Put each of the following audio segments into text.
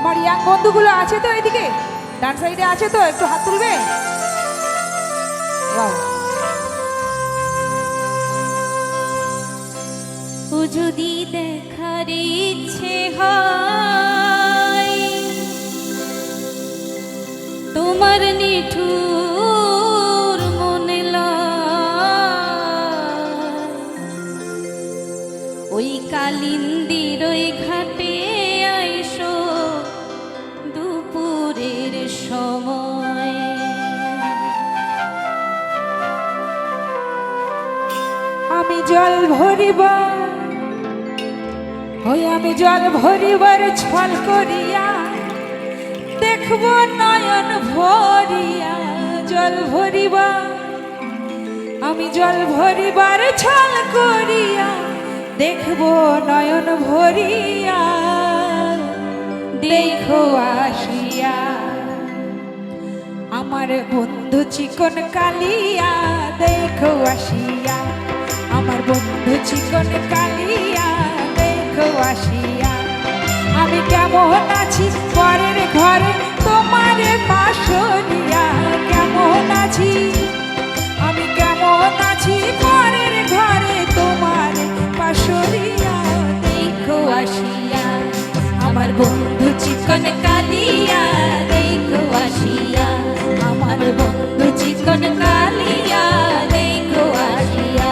আমার ইয়াং বন্ধুগুলো আছে তো এদিকে ডান সাইডে আছে তো একটু হাত তুলবে ও যদি দেখার ইচ্ছে হয় তোমার নিঠুর মনে লয় ওই কালিন্দির ওই ঘাটে আইসো দুপুরের সময় আমি জল ভরিব ওই আমি জল ভরিবার ছল করিয়া দেখব নয়ন ভরিয়া জল ভরিবা আমি জল ভরিবার ছল করিয়া দেখব নয়ন ভরিয়া দেখো আসিয়া আমার বন্ধু চিকন কালিয়া দেখো আসিয়া আমার বন্ধু চিকন কালিয়া দেখো আসিয়া আমি কেমন আছি পরের ঘরে তোমার পাশরিয়া কেমন আছি আমি কেমন আছি পরের ঘরে তোমার পাশরিয়া দেখো আসিয়া আমার বন্ধু চিকন কালিয়া দেখো আসিয়া আমার বন্ধু চিকন কালিয়া দেখো আসিয়া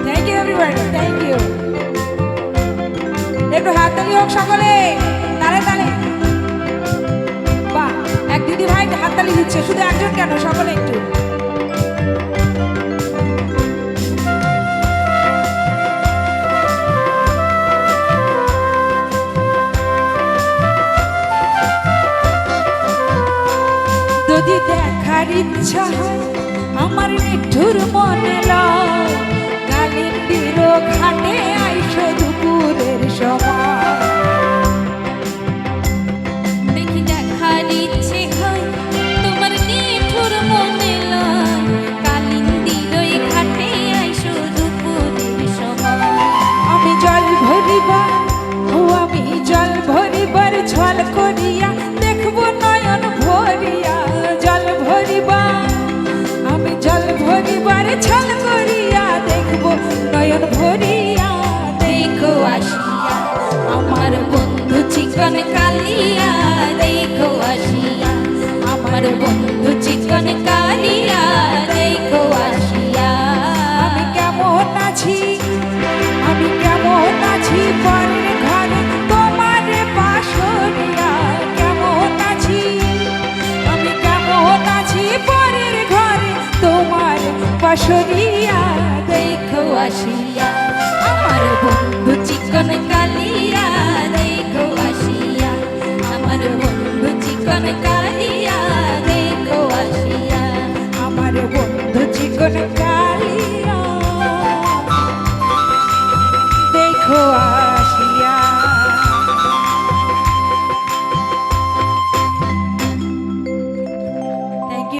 thank you everybody thank you একটু হাততালি হোক সকলে তালে তালে বাহ এক দিদি ভাই হাততালি দিচ্ছে শুধু একজন কেন সকলে একটু যদি দেখার ইচ্ছা হয় আমার নিঠুর মনে লয় কালিন্দির ঘাটে আইসো দুপুরের সময় দেখি দেখার ইচ্ছে হয় তোমার নিঠুর মনে লয় কালিন্দির ওই ঘাটে আইসো দুপুরের সময় আমি জল ভরিবার ও আমি জল ভরিবার ছল করিয়া দেখবো নয়ন ভরিয়া জল ভরিবা আমি জল ভরিবার ছল করিয়া দেখবো নয়ন ভরিয়া দেখো আসিয়া আমার বন্ধু চিকন কালিয়া দেখো আসিয়া আমার বন্ধু চিকন কালিয়া দেখো আসিয়া আমি কেমন আছি আমি কেমন আছি পরের ঘরে তোমার পাশরিয়া কেমন আছি আমি কেমন আছি পরের ঘরে তোমার পাশরিয়া দেখো আসিয়া